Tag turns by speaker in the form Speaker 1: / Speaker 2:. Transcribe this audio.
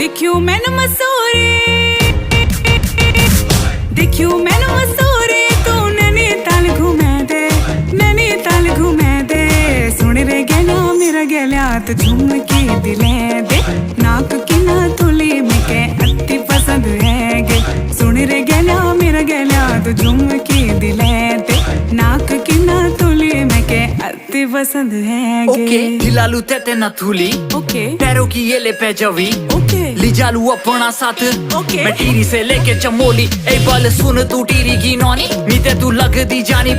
Speaker 1: देखियो मैनू मसूरी तू नैनीताल घूमे दे सुन रे गैला मेरा गैला तो झुमके दिले दे नाक किना तुली मिके अति पसंद है गे सुन रे गैला मेरा गैला तो झुमके दिले दे नाक किना तुली मिके अति पसंद है गे
Speaker 2: ओके हिलालू तेते ना थूली
Speaker 1: ओके
Speaker 2: पैरों की ये ले पे जवी
Speaker 1: ओके
Speaker 2: ली जालू अपना साथ
Speaker 1: ओके
Speaker 2: मैं टीरी से लेके चमोली ए बल सुन तू टीरी की नौनी नीते तू लग दी जानी